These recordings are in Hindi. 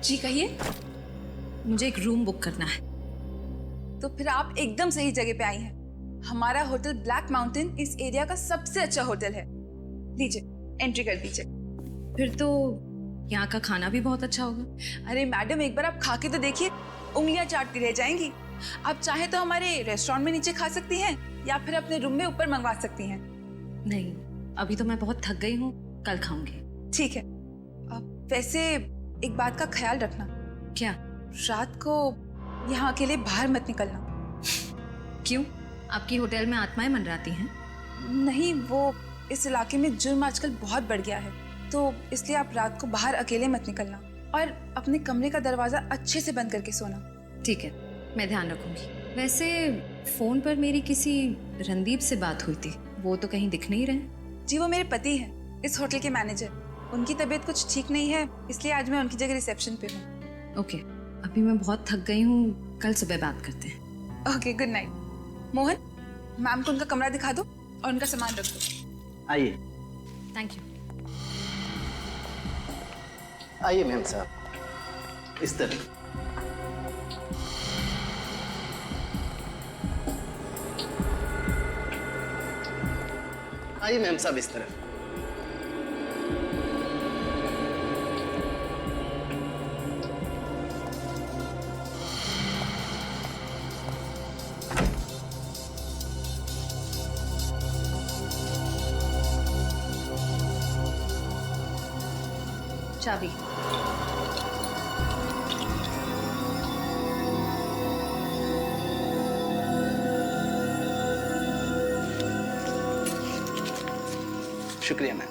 जी कहिए। मुझे एक रूम बुक करना है। तो फिर आप एकदम सही जगह पे आई हैं। हमारा होटल ब्लैक माउंटेन इस एरिया का सबसे अच्छा होटल है। लीजिए, एंट्री कर दीजिए। फिर तो यहाँ का खाना भी बहुत अच्छा होगा। अरे मैडम, एक बार आप खा के तो देखिए, उंगलियां चाटती रह जाएंगी। आप चाहे तो हमारे रेस्टोरेंट में नीचे खा सकती हैं या फिर अपने रूम में ऊपर मंगवा सकती हैं। नहीं, अभी तो मैं बहुत थक गई हूँ, कल खाऊंगी। ठीक है। वैसे एक बात का ख्याल रखना। क्या? रात को यहाँ अकेले बाहर मत निकलना। क्यों? आपकी होटल में आत्माएं मंडराती हैं? नहीं, वो इस इलाके में जुर्म आजकल बहुत बढ़ गया है, तो इसलिए आप रात को बाहर अकेले मत निकलना और अपने कमरे का दरवाजा अच्छे से बंद करके सोना। ठीक है, मैं ध्यान रखूंगी। वैसे फोन पर मेरी किसी रणदीप से बात हुई थी, वो तो कहीं दिख नहीं रहे। जी, वो मेरे पति हैं, इस होटल के मैनेजर। उनकी तबीयत कुछ ठीक नहीं है, इसलिए आज मैं उनकी जगह रिसेप्शन पे हूँ। ओके, अभी मैं बहुत थक गई हूँ, कल सुबह बात करते हैं। Okay, good night. Mohan, ma'am को उनका कमरा दिखा दो और उनका सामान रख दो। आइए। Thank you. आइए मैम साहब, इस तरह। आइए मैम साहब, इस तरफ। चाबी। शुक्रिया मैम।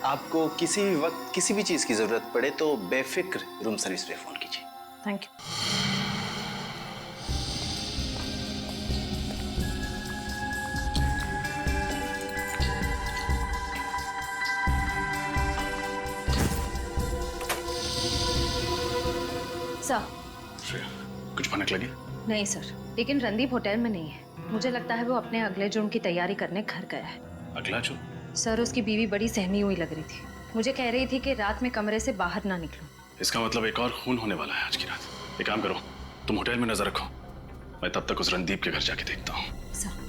आपको किसी भी वक्त किसी भी चीज की जरूरत पड़े तो बेफिक्र रूम सर्विस पे फोन कीजिए। Thank you. सर। श्रेया, कुछ भनक लगी? नहीं सर, लेकिन रणदीप होटल में नहीं है। मुझे लगता है वो अपने अगले जुर्म की तैयारी करने घर गया है। अगला जुर्म? सर, उसकी बीवी बड़ी सहमी हुई लग रही थी। मुझे कह रही थी कि रात में कमरे से बाहर ना निकलूं। इसका मतलब एक और खून होने वाला है आज की रात। एक काम करो, तुम होटल में नजर रखो, मैं तब तक उस रणदीप के घर जाके देखता हूँ। सर।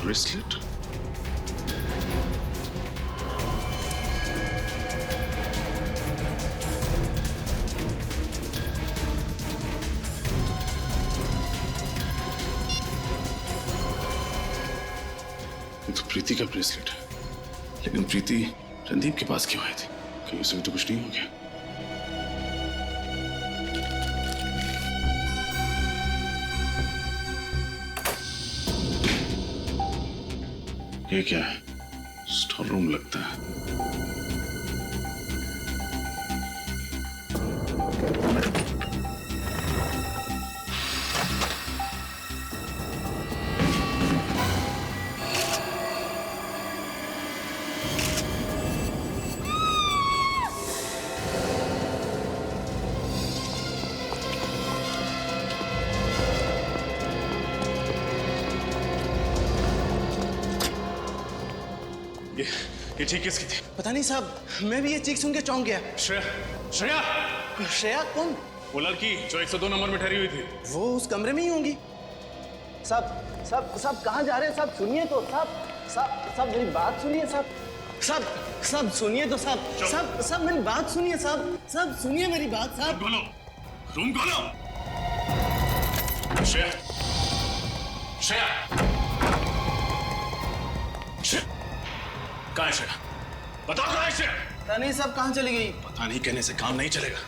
ब्रेसलेट? ये तो प्रीति का ब्रेसलेट है, लेकिन प्रीति रणदीप के पास क्यों आई थी? कहीं उसे भी तो कुछ नहीं हो गया? ये क्या है? स्टोर रूम लगता है। ये चीख किसकी थी? पता नहीं साहब, मैं भी ये चीख सुन के चौंक गया। श्रेया, श्रेया, श्रेया कौन? वो लड़की जो 102 नंबर में ठहरी हुई थी। वो उस कमरे में ही होंगी। साहब साहब साहब कहाँ जा रहे हैं साहब? सुनिए तो साहब, साहब मेरी बात सुनिए साहब, साहब सुनिए तो साहब, साहब मेरी बात सुनिए साहब सुनिए मेरी बात साहब। खोलो, रूम खोलो। श्रेया, श्रेया, कहाँ है श्रेया? बताओ कहाँ है श्रेया? पता नहीं साहब कहाँ चली गई। पता नहीं कहने से काम नहीं चलेगा।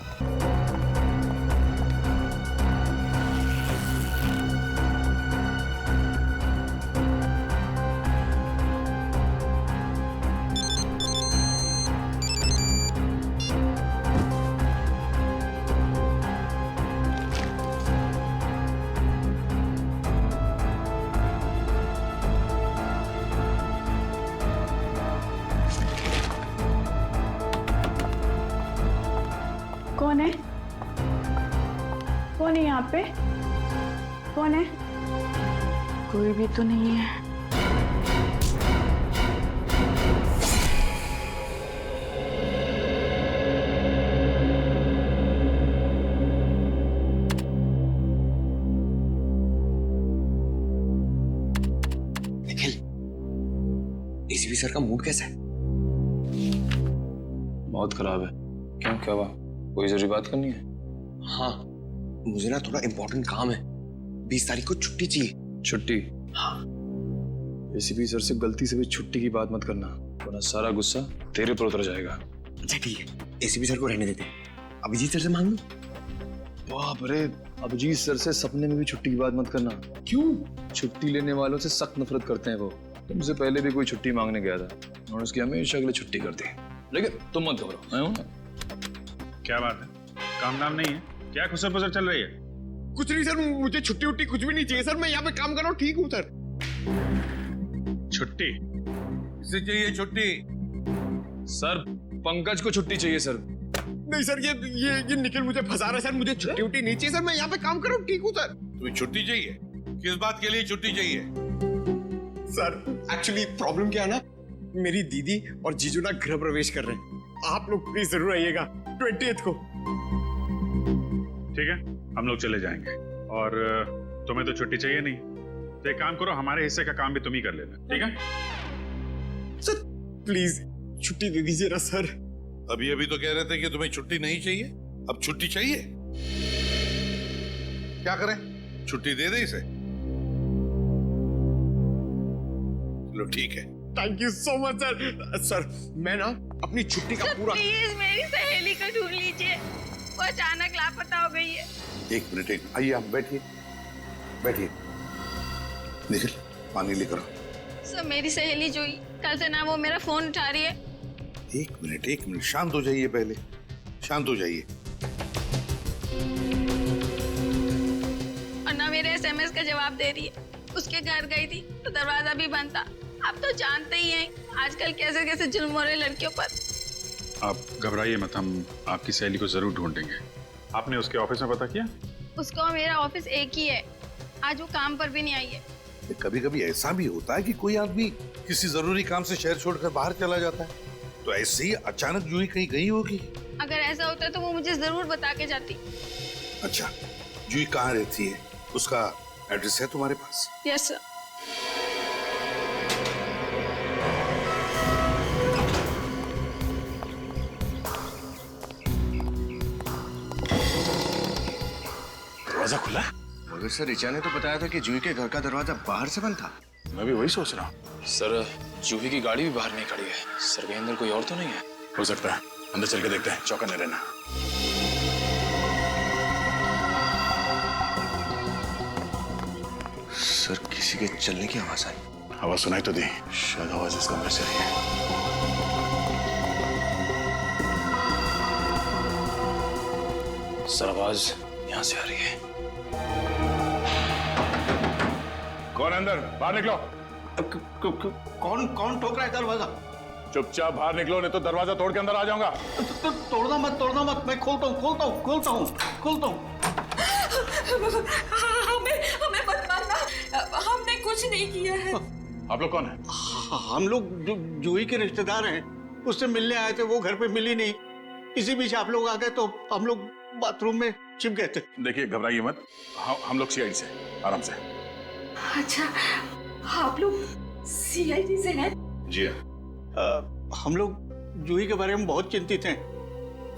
कौन है? कौन है यहाँ पे? कौन है? कोई भी तो नहीं है। निखिल, एसीपी सर का मूड कैसा है? बहुत खराब है। क्यों, क्या हुआ? कोई जरूरी बात करनी है? हाँ, मुझे ना थोड़ा इम्पोर्टेंट काम है। 20 तारीख को छुट्टी चाहिए। छुट्टी? हाँ। एसीपी सर से गलती से भी छुट्टी की बात मत करना, वरना सारा गुस्सा तेरे पर उतर जाएगा। अच्छा ठीक है, एसीपी सर को रहने देते। अभिजीत सर से मांग लो। बाप रे, अभिजीत सर से सपने में भी छुट्टी की बात मत करना। क्यों? छुट्टी लेने वालों से सख्त नफरत करते हैं वो। तुमसे पहले भी कोई छुट्टी मांगने गया था और उसकी हमेशा के लिए छुट्टी कर दी। लेकिन तुम मत घबराओ, मैं हूं ना। क्या बात है? काम नाम नहीं है क्या? खुसर पुसर चल रही है? कुछ नहीं सर, मुझे छुट्टी उट्टी कुछ भी नहीं चाहिए सर। मैं यहाँ पे काम कर रहा हूँ, ठीक हूँ सर। छुट्टी? किसे चाहिए छुट्टी? सर, पंकज को छुट्टी चाहिए सर। नहीं सर, ये निखिल मुझे फंसा रहा है सर। मुझे छुट्टी उट्टी नहीं चाहिए सर। मैं यहाँ पे काम कर रहा हूँ, ठीक हूँ सर। तुम्हें छुट्टी चाहिए? किस बात के लिए छुट्टी चाहिए? सर एक्चुअली प्रॉब्लम क्या है ना, मेरी दीदी और जीजू ना गृह प्रवेश कर रहे हैं। आप लोग प्लीज जरूर आइएगा 20th को। ठीक है, हम लोग चले जाएंगे। और तुम्हें तो छुट्टी चाहिए नहीं, तो एक काम करो, हमारे हिस्से का काम भी तुम ही कर लेना, ठीक है? सर प्लीज छुट्टी दे दीजिए ना सर। अभी अभी तो कह रहे थे कि तुम्हें छुट्टी नहीं चाहिए, अब छुट्टी चाहिए। क्या करें, छुट्टी दे दे इसे। चलो ठीक है। Thank you so much sir. Sir मैं ना अपनी छुट्टी का पूरा। प्लीज मेरी सहेली को ढूंढ लीजिए, वो अचानक लापता हो गई है। एक मिनट, आइए आप बैठिए, बैठिए। निखिल, पानी लेकर आओ। सर मेरी सहेली जोई, कल से ना वो मेरा फोन उठा रही है। एक मिनट, शांत हो जाइए, पहले शांत हो जाइए। और ना मेरे SMS का जवाब दे रही है। उसके घर गई थी तो दरवाजा भी बंद था। आप तो जानते ही हैं आजकल कैसे कैसे जुल्म हो रहे लड़कियों पर। आप घबराइए मत, हम आपकी सहेली को जरूर ढूंढेंगे। आपने उसके ऑफिस में पता किया? उसका और मेरा ऑफिस एक ही है। आज वो काम पर भी नहीं आई है। कभी कभी ऐसा भी होता है कि कोई आदमी किसी जरूरी काम से शहर छोड़कर बाहर चला जाता है, तो ऐसे ही अचानक जूही कहीं गई होगी। अगर ऐसा होता तो वो मुझे जरूर बता के जाती। अच्छा, जूही कहाँ रहती है? उसका एड्रेस है तुम्हारे पास? Yes sir. दरवाजा खुला? मगर सर रिचा ने तो बताया था कि जूही के घर का दरवाजा बाहर से बंद था। मैं भी वही सोच रहा हूँ। सर, जूही की गाड़ी भी बाहर नहीं खड़ी है। सर के अंदर कोई और तो नहीं है? हो सकता है, अंदर चल के देखते हैं, चौकन्ने रहना। सर किसी के चलने की आवाज आई। आवाज सुनाई तो दी, शायद आवाज इस कमरे से आई है। सर, आवाज यहाँ से आ रही है। कौन अंदर? बाहर निकलो। कौन ठोक रहा है दरवाजा? चुपचाप बाहर निकलो, नहीं तो दरवाजा तोड़ के अंदर आ जाऊंगा। तोड़ना मत, मैं खोलता हूँ। हमें मत मारना, हमने कुछ नहीं किया है। आप लोग कौन है? हम लोग जूही के रिश्तेदार हैं, उससे मिलने आए थे, वो घर पे मिली नहीं। इसी बीच आप लोग आ गए तो हम लोग बाथरूम में छिप गए थे। देखिए घबराइए मत, हम लोग सीआईडी से, आराम से। अच्छा, आप लोग सीआईडी से हैं? जी हाँ। हम लोग जूही के बारे में बहुत चिंतित हैं।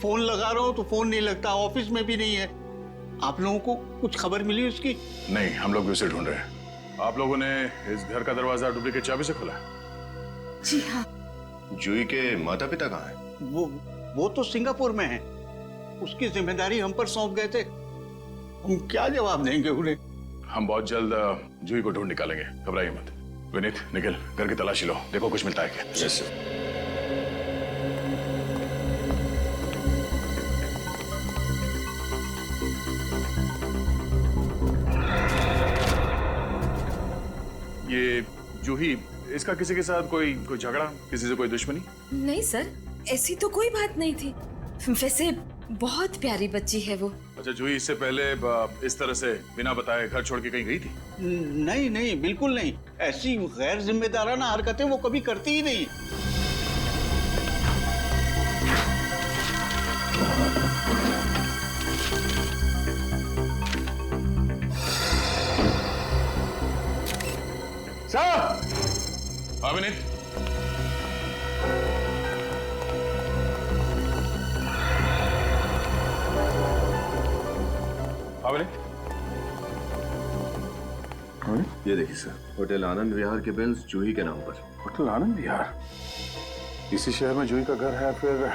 फोन लगा रहा हूँ तो फोन नहीं लगता, ऑफिस में भी नहीं है। आप लोगों को कुछ खबर मिली उसकी? नहीं, हम लोग भी उसे ढूंढ रहे हैं। आप लोगों ने इस घर का दरवाजा डुप्लीकेट चाबी से खोला? जी हाँ। जूही के माता पिता कहाँ हैं? वो तो सिंगापुर में है। उसकी जिम्मेदारी हम पर सौंप गए थे, हम क्या जवाब देंगे उन्हें? हम बहुत जल्द जूही को ढूंढ निकालेंगे, घबराइए मत। विनीत, निकल, घर की तलाशी लो, देखो कुछ मिलता है क्या। Yes sir. ये जूही, इसका किसी के साथ कोई झगड़ा, किसी से कोई दुश्मनी? नहीं सर, ऐसी तो कोई बात नहीं थी। वैसे बहुत प्यारी बच्ची है वो। अच्छा, जूही इससे पहले इस तरह से बिना बताए घर छोड़ के कहीं गई थी? नहीं नहीं, बिल्कुल नहीं। ऐसी गैर जिम्मेदाराना हरकतें वो कभी करती ही नहीं। साहब! हाँ विनीत? हाँ विनीत? ये देखिए सर, होटल आनंद विहार के बिल्स जूही के नाम पर। होटल आनंद विहार? इसी शहर में जूही का घर है, फिर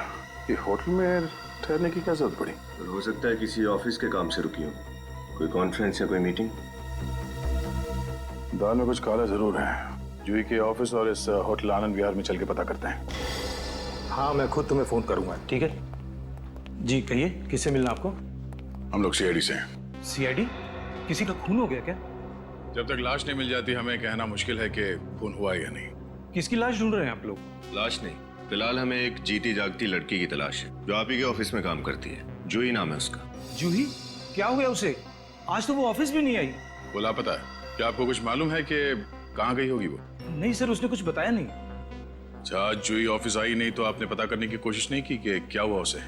ये होटल में ठहरने की क्या जरूरत पड़ी? हो सकता है किसी ऑफिस के काम से रुकी हो, कोई कॉन्फ्रेंस या कोई मीटिंग। दाल में कुछ काला जरूर है। जूही के ऑफिस और इस होटल आनंद विहार में चल के पता करते हैं। हाँ, मैं खुद तुम्हें फोन करूंगा, ठीक है? जी कहिए, किससे मिलना आपको? हम लोग सीआईडी से हैं। सीआईडी? किसी का खून हो गया क्या? जब तक लाश नहीं मिल जाती हमें कहना मुश्किल है कि खून हुआ या नहीं। किसकी लाश ढूंढ रहे हैं आप लोग? लाश नहीं, फिलहाल हमें एक जीती जागती लड़की की तलाश है जो आप ही के ऑफिस में काम करती है। जूही नाम है उसका। जूही? क्या हो गया उसे? आज तो वो ऑफिस भी नहीं आई। वो लापता है। क्या आपको कुछ मालूम है कि कहाँ गई होगी वो? नहीं सर, उसने कुछ बताया नहीं। अच्छा, जूही ऑफिस आई नहीं तो आपने पता करने की कोशिश नहीं की कि क्या हुआ उसे?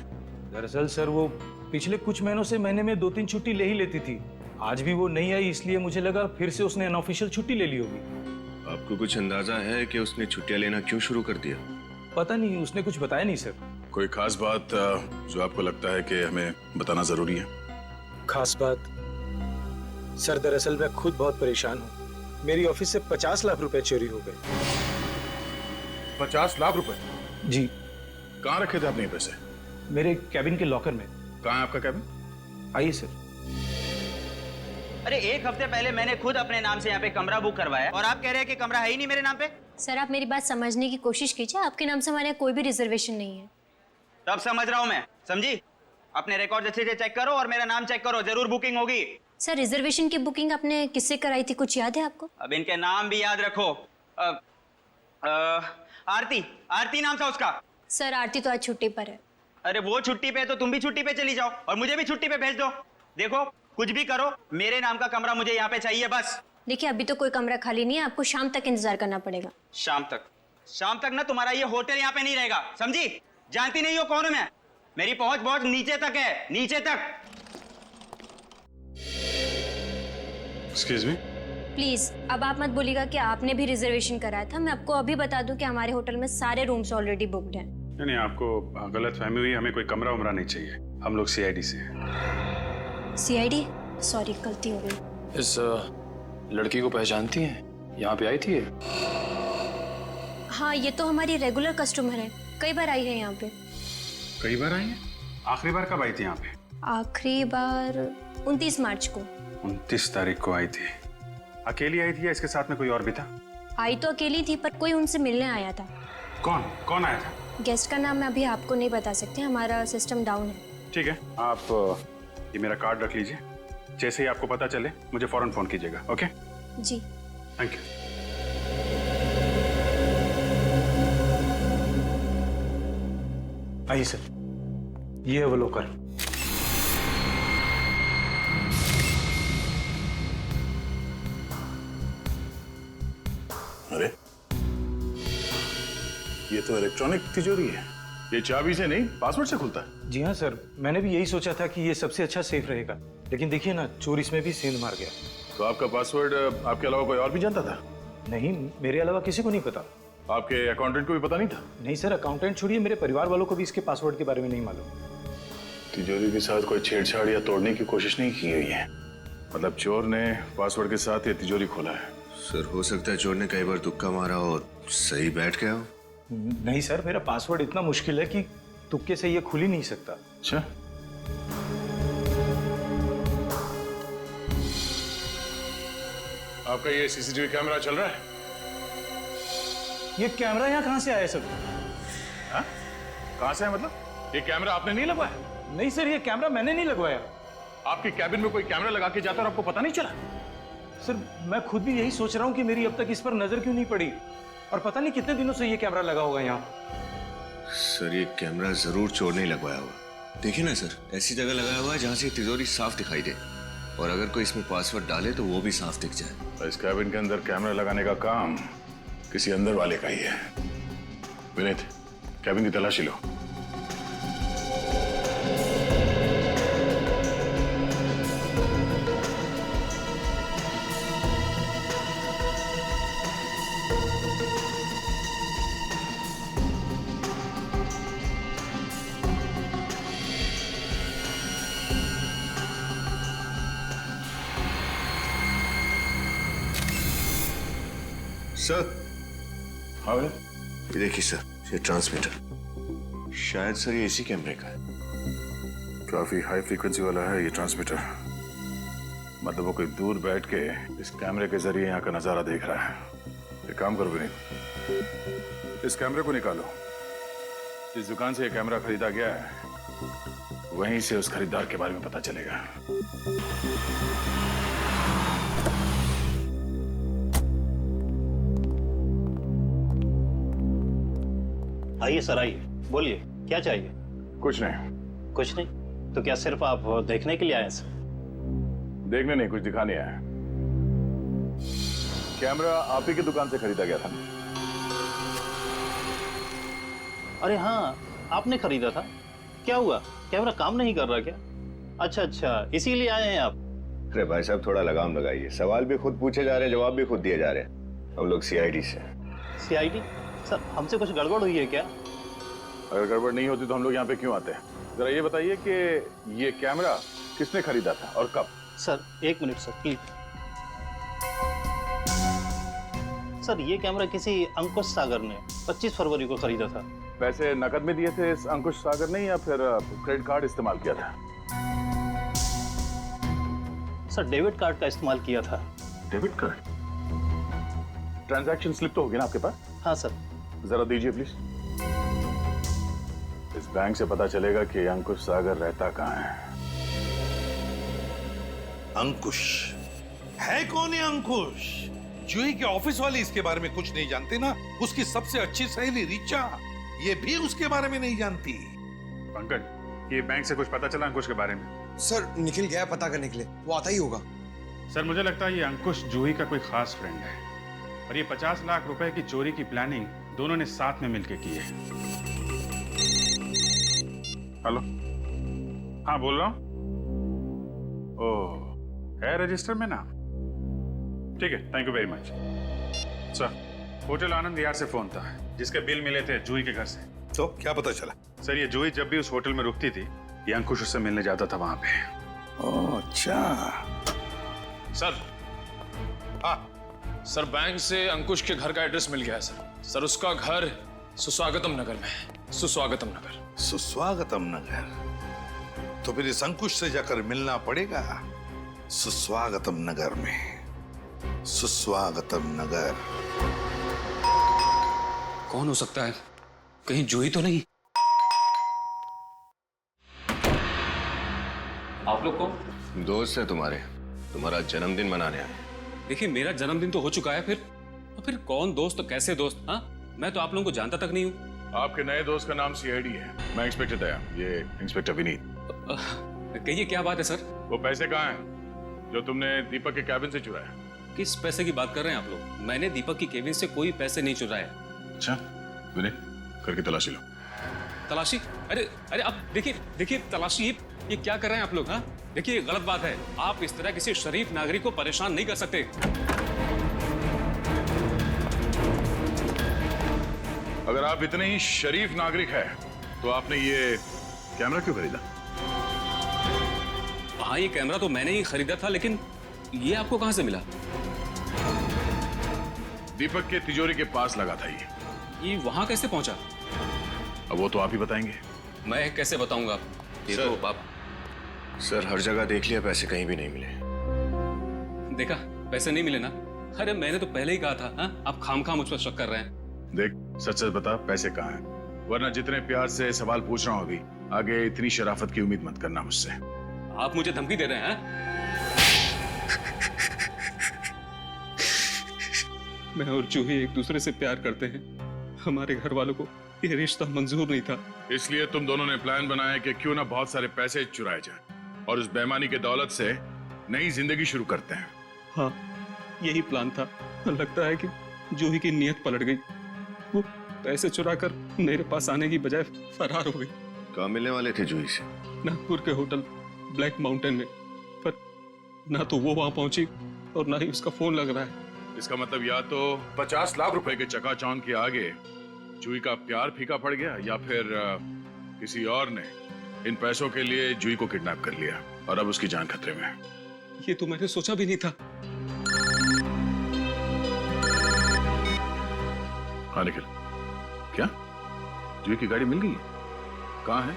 दरअसल सर, वो पिछले कुछ महीनों से महीने में 2-3 छुट्टी ले ही लेती थी। आज भी वो नहीं आई, इसलिए मुझे लगा फिर से उसने अनऑफिशियल छुट्टी ले ली होगी। आपको कुछ अंदाजा है कि उसने छुट्टियां लेना क्यों शुरू कर दिया? पता नहीं, उसने कुछ बताया नहीं सर। कोई खास बात जो आपको लगता है कि हमें बताना जरूरी है? खास बात? सर दरअसल मैं खुद बहुत परेशान हूँ। मेरी ऑफिस से 50 लाख रुपए चोरी हो गए। 50 लाख रुपए? जी। कहाँ रखे थे आपने ये पैसे? मेरे कैबिन के लॉकर में। कहाँ है आपका कैबिन? आइए सर। अरे एक हफ्ते पहले मैंने खुद अपने नाम से यहाँ पे कमरा बुक करवाया और आप कह रहे हैं कि कमरा है ही नहीं मेरे नाम पे। सर आप मेरी बात समझने की कोशिश कीजिए, आपके नाम से हमारे यहाँ कोई भी रिजर्वेशन नहीं है। तब समझ रहा हूँ मैं, समझी? अपने रिकॉर्ड अच्छे से चेक करो और मेरा नाम चेक करो, जरूर बुकिंग होगी। सर रिजर्वेशन की बुकिंग आपने किससे कराई थी, कुछ याद है आपको? अब इनके नाम भी याद रखो। आरती नाम था उसका। सर आरती तो आज छुट्टी पर है। अरे वो छुट्टी पे तो तुम भी छुट्टी पे चली जाओ और मुझे भी छुट्टी पे भेज दो। देखो कुछ भी करो, मेरे नाम का कमरा मुझे यहाँ पे चाहिए बस। देखिए अभी तो कोई कमरा खाली नहीं है, आपको शाम तक इंतजार करना पड़ेगा। शाम तक ना तुम्हारा ये होटल यहाँ पे नहीं रहेगा, समझी? जानती नहीं हो कौन हूं मैं? मेरी पहुंच बहुत नीचे तक है, नीचे तक। Excuse me? प्लीज अब आप मत बोलिएगा कि आपने भी रिजर्वेशन कराया था। मैं आपको अभी बता दूं कि हमारे होटल में सारे रूम्स ऑलरेडी बुक्ड हैं। नहीं, आपको गलत फहमी हुई, हमें कोई कमरा उमरा नहीं चाहिए। हम लोग सीआईडी से हैं। सीआईडी? सॉरी गलती हो गई। इस लड़की को पहचानती हैं? यहाँ पे आई थी ये? हाँ ये तो हमारी रेगुलर कस्टमर है, कई बार आई है यहाँ पे। कई बार आई है? आखिरी बार कब आई थी यहाँ पे? आखिरी बार 29 मार्च को। 29 तारीख को आई थी। अकेली आई थी या इसके साथ में कोई और भी था? आई तो अकेली थी पर कोई उनसे मिलने आया था। कौन आया था? गेस्ट का नाम मैं अभी आपको नहीं बता सकते, हमारा सिस्टम डाउन है। ठीक है, आप ये मेरा कार्ड रख लीजिए, जैसे ही आपको पता चले मुझे फौरन फोन कीजिएगा। ओके जी, थैंक यू। आइए सर, ये है वो लॉकर। अरे ये तो इलेक्ट्रॉनिक तिजोरी है, ये चाबी से नहीं पासवर्ड से खुलता है। जी हाँ सर, मैंने भी यही सोचा था कि ये सबसे अच्छा सेफ रहेगा, लेकिन देखिए ना, चोर इसमें भी सेंध मार गया। तो आपका पासवर्ड आपके अलावा कोई और भी जानता था? नहीं, मेरे अलावा किसी को नहीं पता। आपके अकाउंटेंट को भी पता नहीं था? नहीं सर, अकाउंटेंट छोड़िए, मेरे परिवार वालों को भी इसके पासवर्ड के बारे में नहीं मालूम। तिजोरी के साथ कोई छेड़छाड़ या तोड़ने की कोशिश नहीं की गई है, मतलब चोर ने पासवर्ड के साथ ये तिजोरी खोला है। सर हो सकता है चोर ने कई बार तुक्का मारा और सही बैठ गया हो। नहीं सर, मेरा पासवर्ड इतना मुश्किल है कि तुक्के से ये खुल ही नहीं सकता। अच्छा, आपका ये सीसीटीवी कैमरा चल रहा है? ये कैमरा यहाँ कहाँ से आया सर? हाँ? कहाँ से है मतलब? ये कैमरा आपने नहीं लगवाया? नहीं सर, ये कैमरा मैंने नहीं लगवाया। आपके कैबिन में कोई कैमरा लगा के जाता और आपको पता नहीं चला? सर मैं खुद भी यही सोच रहा हूँ कि मेरी अब तक इस पर नजर क्यों नहीं पड़ी, और पता नहीं कितने दिनों से ये कैमरा लगा होगा यहाँ। सर ये कैमरा जरूर चोर नहीं लगवाया होगा। देखिए ना सर, ऐसी जगह लगाया हुआ है जहाँ से तिजोरी साफ दिखाई दे, और अगर कोई इसमें पासवर्ड डाले तो वो भी साफ दिख जाए। इस कैबिन के अंदर कैमरा लगाने का काम किसी अंदर वाले का ही है। विनीत, कैबिन की तलाशी लो। सर, हाँ ये देखिए सर, ये ट्रांसमीटर शायद सर ये इसी कैमरे का है। काफी हाई फ्रीक्वेंसी वाला है ये ट्रांसमीटर, मतलब वो कोई दूर बैठ के इस कैमरे के जरिए यहाँ का नजारा देख रहा है। एक काम करो विनीत, इस कैमरे को निकालो। जिस दुकान से ये कैमरा खरीदा गया है वहीं से उस खरीदार के बारे में पता चलेगा। आइए सर, आइए, बोलिए क्या चाहिए? कुछ नहीं। कुछ नहीं? तो क्या सिर्फ आप देखने के लिए आए सर? देखने नहीं, कुछ दिखाने आया। कैमरा आप ही की दुकान से खरीदा गया था ना? अरे हाँ, आपने खरीदा था। क्या हुआ, कैमरा काम नहीं कर रहा क्या? अच्छा अच्छा, इसीलिए आए हैं आप? अरे भाई साहब थोड़ा लगाम लगाइए, सवाल भी खुद पूछे जा रहे हैं, जवाब भी खुद दिए जा रहे हैं। हम लोग सीआईडी से। सीआईडी? सर हमसे कुछ गड़बड़ हुई है क्या? अगर गड़बड़ नहीं होती तो हम लोग यहाँ पे क्यों आते हैं? जरा ये बताइए कि ये कैमरा किसने खरीदा था और कब? सर एक मिनट सर प्लीज। सर ये कैमरा किसी अंकुश सागर ने 25 फरवरी को खरीदा था। पैसे नकद में दिए थे इस अंकुश सागर ने या फिर क्रेडिट कार्ड इस्तेमाल किया था? सर डेबिट कार्ड का इस्तेमाल किया था। Debit card? ट्रांजैक्शन स्लिप तो होगी ना आपके पास? हाँ सर। जरा दीजिए प्लीज। इस बैंक से पता चलेगा कि अंकुश सागर रहता कहाँ है। अंकुश है कौन है? अंकुश जूही के ऑफिस वाले इसके बारे में कुछ नहीं जानते ना। उसकी सबसे अच्छी सहेली रिचा, ये भी उसके बारे में नहीं जानती। पंकज, ये बैंक से कुछ पता चला अंकुश के बारे में? सर निखिल गया पता करने के लिए, वो आता ही होगा। सर मुझे लगता है ये अंकुश जूही का कोई खास फ्रेंड है, और ये 50 लाख रुपए की चोरी की प्लानिंग दोनों ने साथ में मिलकर की है। हेलो, हाँ बोल रहा हूँ। ओह, है रजिस्टर में नाम? ठीक है, thank you very much. Sir, hotel Anand Vihar से फोन था, जिसके बिल मिले थे जूही के घर से। तो क्या पता चला? सर ये जूही जब भी उस होटल में रुकती थी, ये अंकुश उससे मिलने जाता था वहां पे। ओह अच्छा। सर, हाँ सर, बैंक से अंकुश के घर का एड्रेस मिल गया है सर। सर उसका घर सुस्वागतम नगर में है। सुस्वागतम नगर। सुस्वागतम नगर? तो फिर इस अंकुश से जाकर मिलना पड़ेगा सुस्वागतम नगर में। सुस्वागतम नगर। कौन हो सकता है? कहीं जूही तो नहीं? आप लोग कौन? दोस्त है तुम्हारा जन्मदिन मनाने आए। देखिए मेरा जन्मदिन तो हो चुका है, फिर कौन दोस्त तो कैसे दोस्त? हाँ, मैं तो आप लोगों को जानता तक नहीं हूँ। आपके नए दोस्त का नाम सीआईडी है। मैं इंस्पेक्टर दया, ये इंस्पेक्टर विनीत। कहिए क्या बात है सर? वो पैसे कहाँ हैं जो तुमने दीपक के कैबिन से चुराया? किस पैसे की बात कर रहे हैं आप लोग? मैंने दीपक की केबिन से कोई पैसे नहीं चुराए। अच्छा विनीत, करके तलाशी लो। तलाशी? अरे अरे आप देखिए देखिए तलाशी, ये क्या कर रहे हैं आप लोग? हाँ देखिए गलत बात है, आप इस तरह किसी शरीफ नागरिक को परेशान नहीं कर सकते। अगर आप इतने ही शरीफ नागरिक हैं तो आपने ये कैमरा क्यों खरीदा? हाँ ये कैमरा तो मैंने ही खरीदा था, लेकिन ये आपको कहां से मिला? दीपक के तिजोरी के पास लगा था ये वहां कैसे पहुंचा? अब वो तो आप ही बताएंगे। मैं कैसे बताऊंगा? ये सर, तो आप सर हर जगह देख लिया, पैसे कहीं भी नहीं मिले। देखा पैसे नहीं मिले ना? अरे मैंने तो पहले ही कहा था। हाँ आप खामखा मुझ पर शक कर रहे हैं। देख सच सच बता, पैसे कहाँ हैं? वरना जितने प्यार से सवाल पूछ रहा हूं अभी, आगे इतनी शराफत की उम्मीद मत करना मुझसे। आप मुझे धमकी दे रहे हैं? मैं और जूही एक दूसरे से प्यार करते हैं। हमारे घर वालों को ये रिश्ता मंजूर नहीं था, इसलिए तुम दोनों ने प्लान बनाया कि क्यों ना बहुत सारे पैसे चुराए जाएं और उस बेईमानी के दौलत से नई जिंदगी शुरू करते हैं। हाँ यही प्लान था। लगता है कि जूही की नीयत पलट गई। वो पैसे चुराकर मेरे पास आने की बजाय फरार हो गई। कहाँ मिलने वाले थे जूही से? नागपुर के होटल ब्लैक माउंटेन में, पर ना तो वो वहां पहुंची और ना ही उसका फोन लग रहा है। इसका मतलब या तो 50 लाख रुपए के चकाचौंध के आगे जूही का प्यार फीका पड़ गया, या फिर किसी और ने इन पैसों के लिए जूही को किडनैप कर लिया और अब उसकी जान खतरे में है। ये तो मैंने सोचा भी नहीं था। हाँ निखिल, क्या जूही की गाड़ी मिल गई? कहाँ है?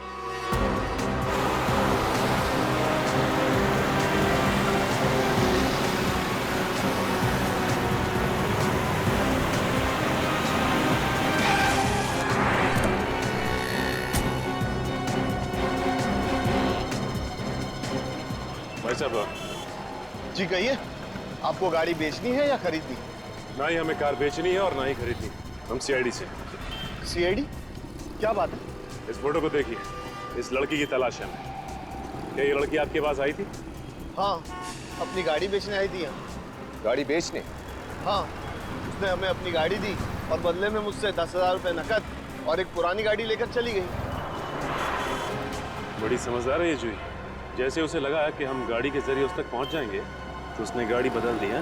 भाई साहब जी कहिए, आपको गाड़ी बेचनी है या खरीदनी? ना ही हमें कार बेचनी है और ना ही खरीदनी। हम सीआईडी से। सीआईडी? क्या बात है? इस फोटो को देखिए, इस लड़की की तलाश है। क्या ये लड़की आपके पास आई थी? हाँ, अपनी गाड़ी बेचने आई थी यहाँ। गाड़ी बेचने? हाँ, उसने हमें अपनी गाड़ी दी और बदले में मुझसे 10,000 रुपए नकद और एक पुरानी गाड़ी लेकर चली गई। बड़ी समझदार है ये जूही। जैसे उसे लगा कि हम गाड़ी के जरिए उस तक पहुंच जाएंगे तो उसने गाड़ी बदल दी है।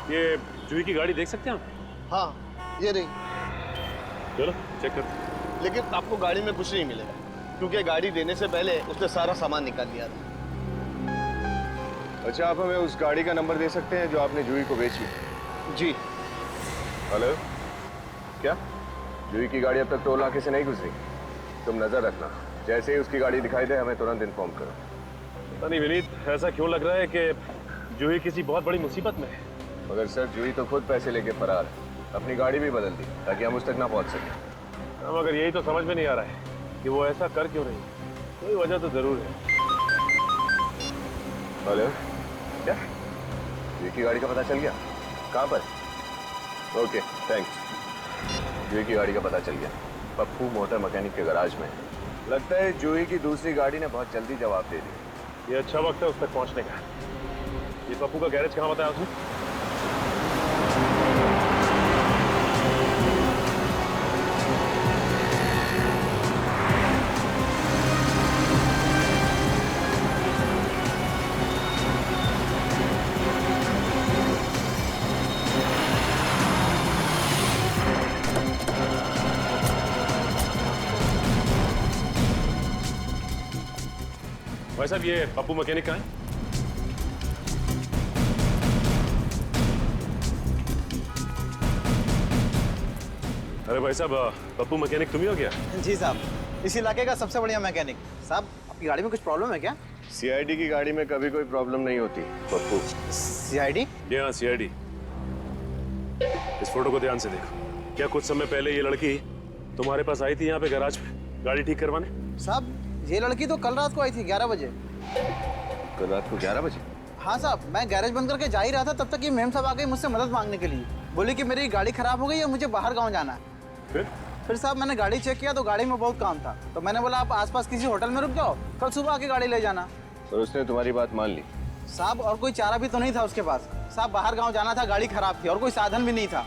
ये जूही की गाड़ी देख सकते हैं आप? हाँ, ये रही। चलो चेक कर। लेकिन आपको गाड़ी में कुछ नहीं मिलेगा, क्योंकि गाड़ी देने से पहले उसने सारा सामान निकाल लिया था। अच्छा, आप हमें उस गाड़ी का नंबर दे सकते हैं जो आपने जूही को बेची? जी। हेलो, क्या जूही की गाड़ी अब तक टोल नाके से नहीं गुजरी? तुम नजर रखना, जैसे ही उसकी गाड़ी दिखाई दे हमें तुरंत इन्फॉर्म करो। पता नहीं विनीत, ऐसा क्यों लग रहा है कि जूही किसी बहुत बड़ी मुसीबत में है। मगर सर जूही तो खुद पैसे लेके फरार है, अपनी गाड़ी भी बदल दी ताकि हम उस तक ना पहुंच सके। मगर यही तो समझ में नहीं आ रहा है कि वो ऐसा कर क्यों रही है। कोई वजह तो जरूर है। हेलो, क्या जूही की गाड़ी का पता चल गया? कहाँ पर? Okay thanks. जूही की गाड़ी का पता चल गया, पप्पू मोटर मैकेनिक के गैराज में। लगता है जूही की दूसरी गाड़ी ने बहुत जल्दी जवाब दे दिया। ये अच्छा वक्त है उस तक पहुंचने का। ये पप्पू का गैरेज कहाँ बताया उसने? भाई साहब ये पप्पू मैकेनिक कहाँ है? अरे भाई साहब, पप्पू मैकेनिक तुम ही हो क्या? जी साहब, इस इलाके का सबसे बढ़िया मैकेनिक। साहब, आपकी गाड़ी में कुछ प्रॉब्लम है क्या? सीआईडी की गाड़ी में कभी कोई प्रॉब्लम नहीं होती पप्पू। सीआईडी? जी हाँ सीआईडी। इस फोटो को ध्यान से देखो। क्या कुछ समय पहले ये लड़की तुम्हारे पास आई थी यहाँ पे गैराज पे गाड़ी ठीक करवाने? साहब, ये लड़की तो कल रात को आई थी 11 बजे। कल रात को 11 बजे? हाँ साहब, मैं गैरेज बंद करके जा ही रहा था, तब तक ये मैम साहब आ गई मुझसे मदद मांगने के लिए। बोली कि मेरी गाड़ी खराब हो गई है, मुझे बाहर गाँव जाना है। फिर साहब मैंने गाड़ी चेक किया तो गाड़ी में बहुत काम था, तो मैंने बोला आप आसपास किसी होटल में रुक जाओ, कल सुबह आके गाड़ी ले जाना। और उसने तुम्हारी बात मान ली? साहब, और कोई चारा भी तो नहीं था उसके पास। साहब बाहर गाँव जाना था, गाड़ी खराब थी और कोई साधन भी नहीं था,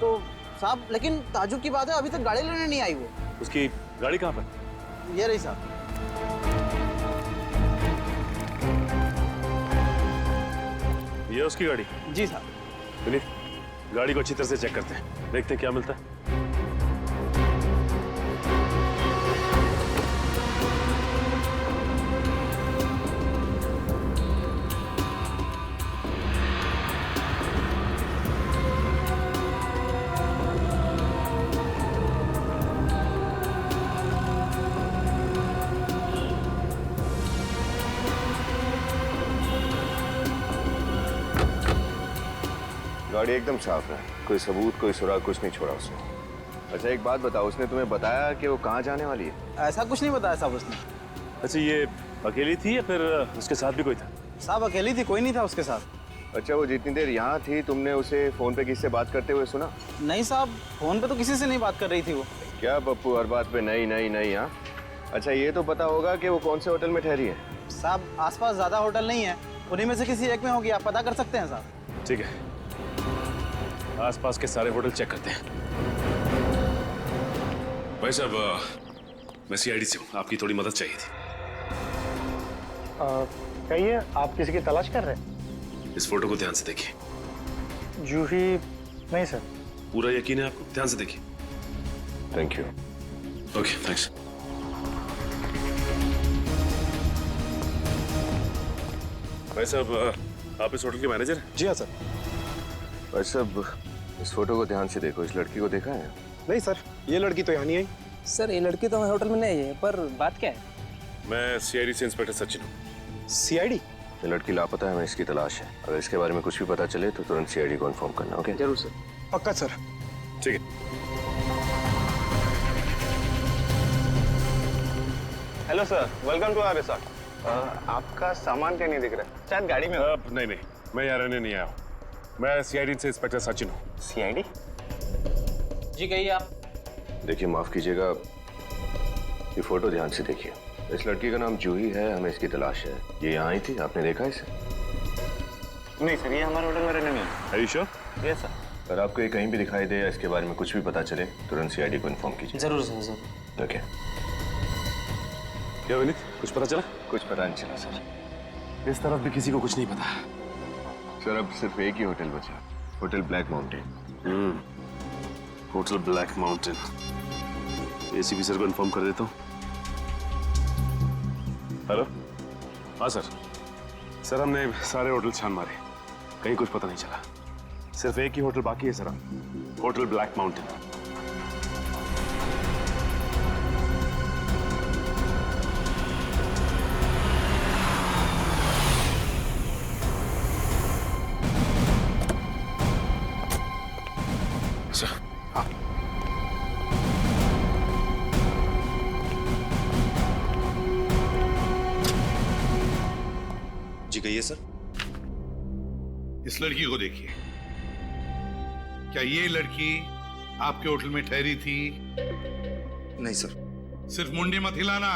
तो साहब लेकिन ताजुब की बात है अभी तक गाड़ी लेने नहीं आई वो। उसकी गाड़ी कहाँ पर? ये रही साहब। ये उसकी गाड़ी? जी साहब। विनीत, गाड़ी को अच्छी तरह से चेक करते हैं, देखते हैं क्या मिलता है। गाड़ी एकदम साफ है, कोई सबूत कोई सुराग कुछ नहीं छोड़ा उसने। अच्छा एक बात बताओ, उसने तुम्हें बताया कि वो कहाँ जाने वाली है? ऐसा कुछ नहीं बताया साहब उसने। अच्छा ये अकेली थी या फिर उसके साथ भी कोई था? साहब अकेली थी, कोई नहीं था उसके साथ। अच्छा वो जितनी देर यहाँ थी तुमने उसे फोन पे किससे बात करते हुए सुना? नहीं साहब, फोन पे तो किसी से नहीं बात कर रही थी वो। क्या पप्पू हर बात पे नहीं नहीं नहीं? हाँ अच्छा ये तो पता होगा कि वो कौन से होटल में ठहरी है? साहब आसपास ज्यादा होटल नहीं है, उन्हीं में से किसी एक में होगी, आप पता कर सकते हैं साहब। ठीक है, आसपास के सारे होटल चेक करते हैं। भाई साहब, मैं सीआईडी से हूँ, आपकी थोड़ी मदद चाहिए थी। कहिए, आप किसी की तलाश कर रहे हैं? इस फोटो को ध्यान से देखिए। जूही नहीं सर। पूरा यकीन है आपको? ध्यान से देखिए। Thank you. Okay thanks. भाई साहब, आप इस होटल के मैनेजर हैं? जी हाँ सर। भाई साहब इस फोटो को ध्यान से देखो, इस लड़की को देखा है? नहीं सर, ये लड़की तो यहाँ नहीं आई। सर ये लड़की तो होटल में नहीं है, पर बात क्या है? मैं सीआईडी से इंस्पेक्टर सचिन हूँ। सीआईडी? ये लड़की लापता है, हमें इसकी तलाश है। अगर इसके बारे में कुछ भी पता चले तो तुरंत सीआईडी को इन्फॉर्म करना। ओके? जरूर सर। पक्का सर। ठीक है। Hello sir, welcome to our resort. आपका सामान क्या नहीं दिख रहा है? शायद गाड़ी में। नहीं, मैं यहाँ रहने नहीं आया हूँ। मैं सीआईडी से इंस्पेक्टर सचिन हूँ। सीआईडी? जी कहिए आप। देखिए माफ कीजिएगा, ये फोटो ध्यान से देखिए। इस लड़की का नाम जूही है, हमें इसकी तलाश है। ये यहाँ आई थी, आपने देखा इसे? नहीं सर, ये हमारे होटल में रहने नहीं है। Are you sure? Yes sir. अगर आपको ये कहीं भी दिखाई दे या इसके बारे में कुछ भी पता चले तुरंत सीआईडी को इन्फॉर्म कीजिए। जरूर सर। ओके। क्या विनीत, कुछ पता चला? कुछ पता नहीं चला सर। इस तरफ भी किसी को कुछ नहीं पता। सर अब सिर्फ एक ही होटल बचा, hotel black mountain. Hotel black mountain. ACP sir को इन्फॉर्म कर देता हूँ। हेलो? हाँ सर, हमने सारे होटल छान मारे, कहीं कुछ पता नहीं चला। सिर्फ एक ही होटल बाकी है सर, होटल ब्लैक माउंटेन। जी कहिए सर। इस लड़की को देखिए, क्या ये लड़की आपके होटल में ठहरी थी? नहीं सर। सिर्फ मुंडी मत हिलाना,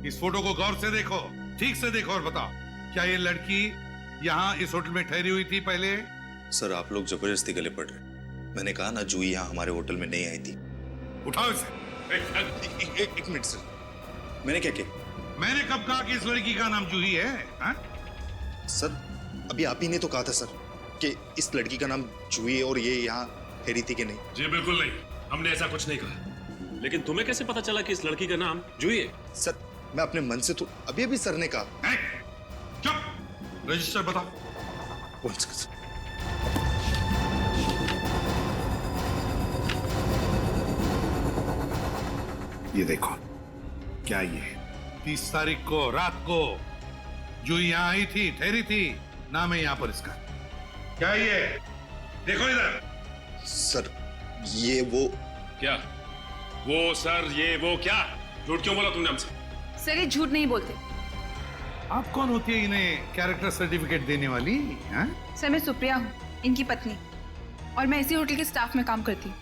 इस फोटो को गौर से देखो, ठीक से देखो और बताओ, क्या ये लड़की यहाँ इस होटल में ठहरी हुई थी पहले? सर आप लोग जबरदस्ती गले पड़ रहे। मैंने कहा ना जूही यहाँ हमारे होटल में नहीं आई थी। उठाओ इसे। एक मिनट सर, मैंने क्या किया? मैंने कब कहा कि इस लड़की का नाम जूही है? हा? सर अभी आप ही ने तो कहा था सर कि इस लड़की का नाम जूही है और ये यहाँ ठहरी थी कि नहीं? जी बिल्कुल नहीं, हमने ऐसा कुछ नहीं कहा। लेकिन तुम्हें कैसे पता चला कि इस लड़की का नाम जूही है? सर मैं अपने मन से तो अभी अभी सर ने कहा। चुप, रजिस्टर बताओ। ये देखो, क्या ये 30 तारीख को रात को जो यहाँ आई थी, ठहरी थी, नाम है यहाँ पर इसका। क्या ये? देखो इधर। सर ये वो क्या? वो सर ये वो क्या? झूठ क्यों बोला तुमने हमसे? सर ये झूठ नहीं बोलते। आप कौन होती है इन्हें कैरेक्टर सर्टिफिकेट देने वाली? हा? सर मैं सुप्रिया हूँ, इनकी पत्नी, और मैं इसी होटल के स्टाफ में काम करती हूँ।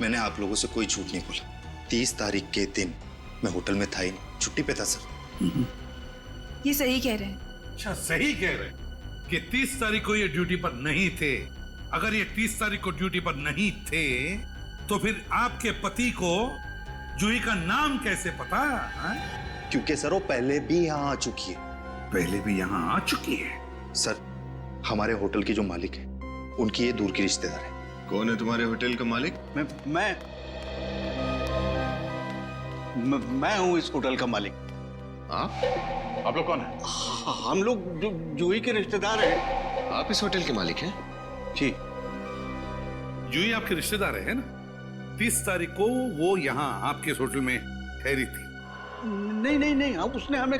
मैंने आप लोगों से कोई झूठ नहीं बोला। 30 तारीख के दिन मैं होटल में था ही नहीं, छुट्टी पे था सर। ये सही कह रहे हैं। अच्छा सही कह रहे कि 30 तारीख को ये ड्यूटी पर नहीं थे, अगर ये 30 तारीख को ड्यूटी पर नहीं थे तो फिर आपके पति को जूही का नाम कैसे पता? क्योंकि सर वो पहले भी यहाँ आ चुकी है। पहले भी यहाँ आ चुकी है? सर हमारे होटल की जो मालिक है उनकी ये दूर की रिश्तेदार है। कौन है तुम्हारे होटल का मालिक? मैं हूँ इस होटल का मालिक। आप लोग कौन है? हम लोग जूही के रिश्तेदार हैं। आप इस होटल के मालिक हैं? जी। जूही आपके रिश्तेदार है ना? 30 तारीख को वो यहाँ आपके होटल में ठहरी थी। नहीं, उसने हमें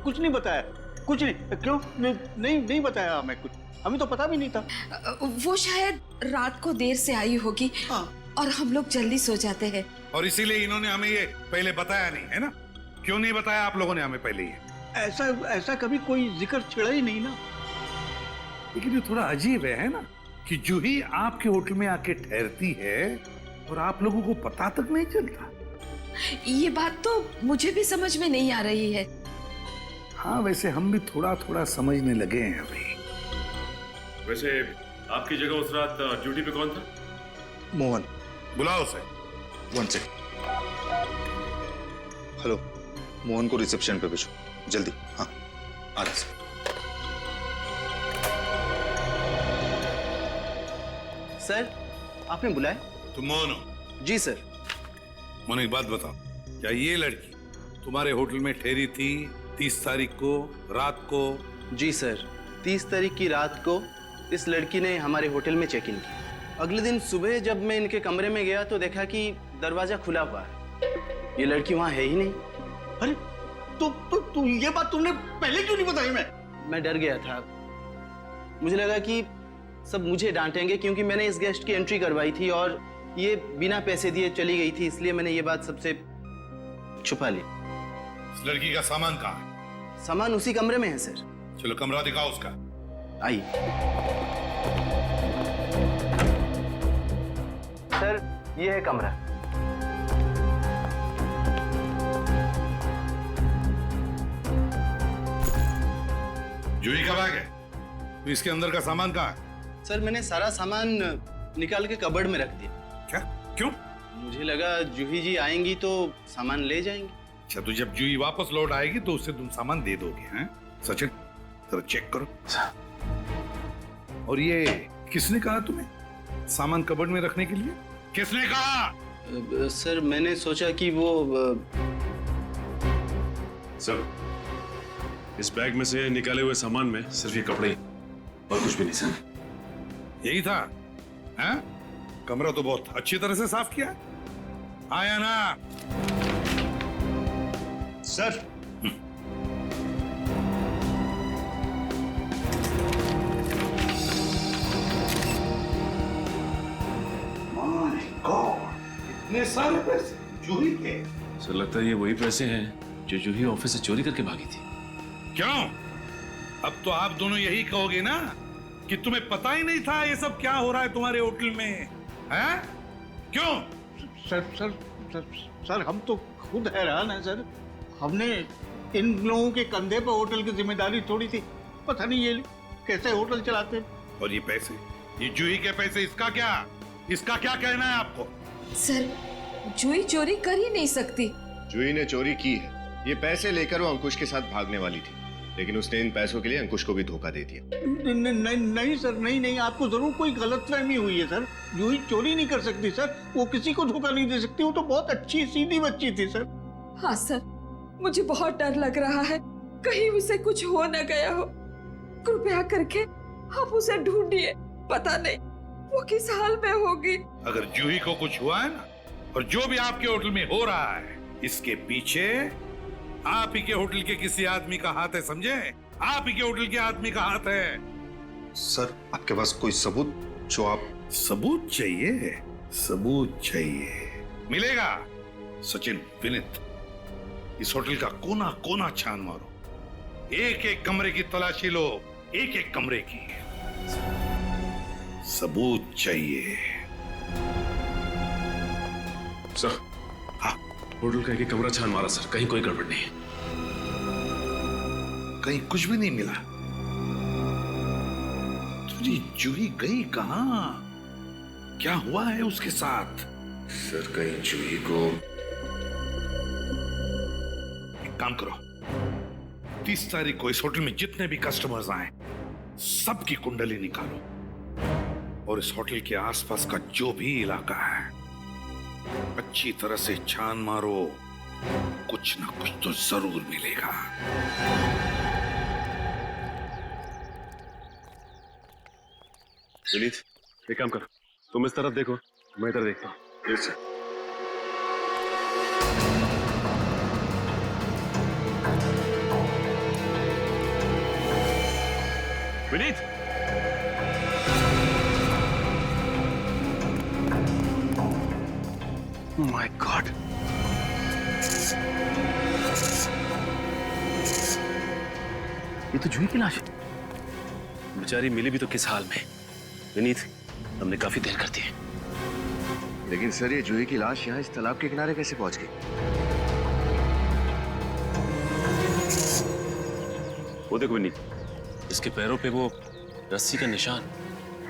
कुछ नहीं बताया। कुछ नहीं। क्यों? नहीं बताया हमें कुछ। हमें तो पता भी नहीं था। वो शायद रात को देर से आई होगी और हम लोग जल्दी सो जाते हैं। और इसीलिए इन्होंने हमें ये पहले बताया नहीं, है ना? क्यों नहीं बताया आप लोगों ने हमें पहले ये? ऐसा कभी कोई जिक्र छिड़ा ही नहीं ना। लेकिन ये थोड़ा अजीब है ना, कि जूही आपके होटल में आके ठहरती है और आप लोगों को पता तक नहीं चलता। ये बात तो मुझे भी समझ में नहीं आ रही है। हाँ, वैसे हम भी थोड़ा थोड़ा समझने लगे हैं अभी। वैसे आपकी जगह उस रात ड्यूटी पे कौन था? मोहन। बुलाओ उसे। 1 सेकंड। हेलो, मोहन को रिसेप्शन पे भेजो जल्दी। हाँ, आ रहा सर। सर, आपने बुलाया? तुम मोहन हो? जी सर। मोहन, एक बात बताओ, क्या ये लड़की तुम्हारे होटल में ठहरी थी 30 तारीख को रात को? जी सर, 30 तारीख की रात को इस लड़की ने हमारे होटल में चेक इन किया। अगले दिन सुबह जब मैं इनके कमरे में गया तो देखा कि दरवाजा खुला हुआ है। ये लड़की वहाँ है ही नहीं। अरे तो ये बात तुमने पहले क्यों नहीं बताई? मैं डर गया था। मुझे लगा कि सब मुझे डांटेंगे क्योंकि मैंने इस गेस्ट की एंट्री करवाई थी और ये बिना पैसे दिए चली गई थी, इसलिए मैंने ये बात सबसे छुपा ली। इस लड़की का सामान कहाँ है? सामान उसी कमरे में है सर। चलो कमरा दिखाओ उसका। आइए सर, ये है कमरा। जूही का बैग है? तो इसके अंदर का सामान कहाँ है? सर, मैंने सारा सामान निकाल के कबर्ड में रख दिया। क्या? क्यों? मुझे लगा जूही जी आएंगी तो सामान ले जाएंगे। अच्छा, तो जब जूही वापस लौट आएगी तो उससे तुम सामान दे दोगे, हैं? सचिन, जरा चेक करो। और ये किसने कहा तुम्हें सामान कबर्ड में रखने के लिए? किसने कहा? सर, मैंने सोचा कि वो सर, इस बैग में से निकाले हुए सामान में सिर्फ ये कपड़े और कुछ भी नहीं सर। यही था? हैं? कमरा तो बहुत अच्छी तरह से साफ किया। आया ना सर? माय गॉड, इतने सारे पैसे जूही के? सर, लगता है ये वही पैसे हैं जो जूही ऑफिस से चोरी करके भागी थी। क्यों? अब तो आप दोनों यही कहोगे ना कि तुम्हें पता ही नहीं था ये सब क्या हो रहा है तुम्हारे होटल में, हैं? क्यों? सर, हम तो खुद हैरान हैं सर। हमने इन लोगों के कंधे पर होटल की जिम्मेदारी छोड़ी थी। पता नहीं ये कैसे होटल चलाते हैं। और ये पैसे, ये जूही के पैसे, इसका क्या कहना है आपको? सर, जूही चोरी कर ही नहीं सकती। जूही ने चोरी की है। ये पैसे लेकर वो अंकुश के साथ भागने वाली थी, लेकिन उसने इन पैसों के लिए अंकुश को भी धोखा दे दिया। नहीं सर, नहीं, आपको जरूर कोई गलतफहमी हुई है सर। जूही चोरी नहीं कर सकती सर। वो किसी को धोखा नहीं दे सकती। वो तो बहुत अच्छी सीधी बच्ची थी सर। हाँ सर, मुझे बहुत डर लग रहा है, कहीं उसे कुछ हो न गया हो। कृपया करके आप उसे ढूंढिए। पता नहीं वो किस हाल में होगी। अगर जूही को कुछ हुआ है ना, और जो भी आपके होटल में हो रहा है, इसके पीछे आप ही के होटल के किसी आदमी का हाथ है, समझे? आप ही के होटल के आदमी का हाथ है। सर, आपके पास कोई सबूत जो आप? सबूत चाहिए? सबूत चाहिए, मिलेगा। सचिन, विनीत, इस होटल का कोना कोना छान मारो, एक एक कमरे की तलाशी लो, एक एक कमरे की। सबूत चाहिए। सर, हाँ, होटल का एक कमरा छान मारा सर, कहीं कोई गड़बड़ नहीं है। कहीं कुछ भी नहीं मिला? अरे जूही गई कहाँ? क्या हुआ है उसके साथ? सर कहीं जूही को... एक काम करो, 30 तारीख को इस होटल में जितने भी कस्टमर्स आए सबकी कुंडली निकालो और इस होटल के आसपास का जो भी इलाका है अच्छी तरह से छान मारो, कुछ ना कुछ तो जरूर मिलेगा। विनीत, एक काम कर, तुम इस तरफ देखो, मैं इधर देखता हूँ। Yes sir. Vineet, my God, ये तो जूही की लाश है। बेचारी मिली भी तो किस हाल में। विनीत, हमने काफी देर कर दी है। लेकिन सर ये जूही की लाश यहाँ इस तालाब के किनारे कैसे पहुंच गई? वो देखो विनीत, इसके पैरों पे वो रस्सी का निशान।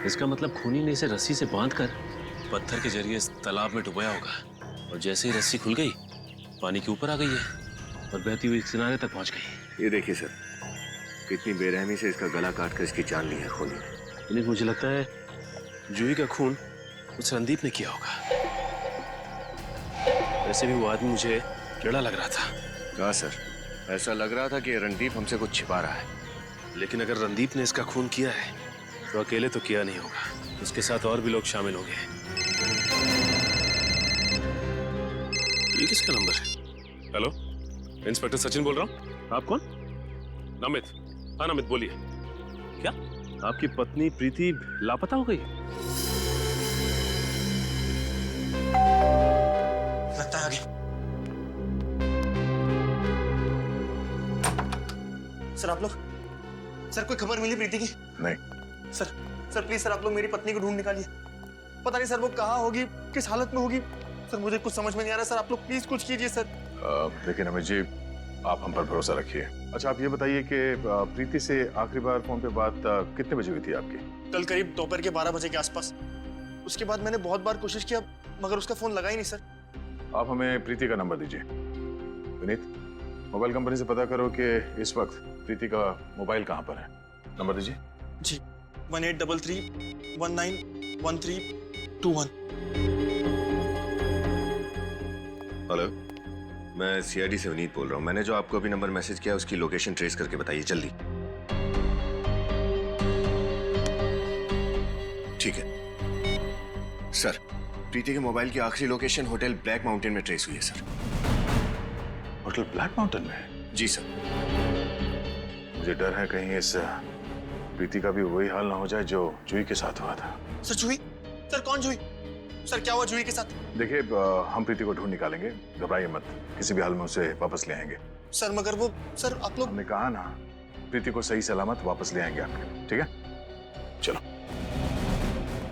इसका मतलब खूनी ने इसे रस्सी से बांधकर पत्थर के जरिए इस तालाब में डुबाया होगा और जैसे ही रस्सी खुल गई पानी के ऊपर आ गई है और बहती हुई किनारे तक पहुंच गई। ये देखिए सर, कितनी बेरहमी से इसका गला काटकर इसकी जान ली है खूनी ने। विनीत, मुझे लगता है जूही का खून उस रणदीप ने किया होगा। वैसे भी वो आदमी मुझे टेढ़ा लग रहा था। कहा सर, ऐसा लग रहा था कि रणदीप हमसे कुछ छिपा रहा है। लेकिन अगर रणदीप ने इसका खून किया है तो अकेले तो किया नहीं होगा, उसके साथ और भी लोग शामिल होंगे। ये किसका नंबर है? हेलो, इंस्पेक्टर सचिन बोल रहा हूँ। आप कौन? नमित। हाँ नमित, बोलिए। क्या आपकी पत्नी प्रीति लापता हो गई? लगता है आगे। सर आप लोग, सर कोई खबर मिली प्रीति की? नहीं सर प्लीज सर, आप लोग मेरी पत्नी को ढूंढ निकालिए। पता नहीं सर वो कहाँ होगी, किस हालत में होगी। सर मुझे कुछ समझ में नहीं आ रहा। सर आप लोग प्लीज कुछ कीजिए सर। देखिए नमित जी, आप हम पर भरोसा रखिए। अच्छा आप ये बताइए कि प्रीति से आखिरी बार फोन पे बात कितने बजे हुई थी आपकी? कल करीब दोपहर के 12 बजे के आसपास। उसके बाद मैंने बहुत बार कोशिश किया मगर उसका फोन लगा ही नहीं सर। आप हमें प्रीति का नंबर दीजिए। विनीत, मोबाइल कंपनी से पता करो कि इस वक्त प्रीति का मोबाइल कहाँ पर है। नंबर दीजिए। जी, 1833191321। हेलो, मैं सीआईडी से विनीत बोल रहा हूँ। मैंने जो आपको अभी नंबर मैसेज किया उसकी लोकेशन ट्रेस करके बताइए जल्दी। ठीक है सर, प्रीति के मोबाइल की आखिरी लोकेशन होटल ब्लैक माउंटेन में ट्रेस हुई है सर। होटल ब्लैक माउंटेन में? जी सर। मुझे डर है कहीं इस प्रीति का भी वही हाल ना हो जाए जो जूही के साथ हुआ था। सर जूही? सर कौन जूही? सर क्या हुआ जूही के साथ? देखिए हम प्रीति को ढूंढ निकालेंगे, घबराइए मत, किसी भी हाल में उसे वापस ले आएंगे। सर मगर वो, सर आप लोग... हमने कहा ना, प्रीति को सही सलामत वापस ले आएंगे आपके, ठीक है? चलो,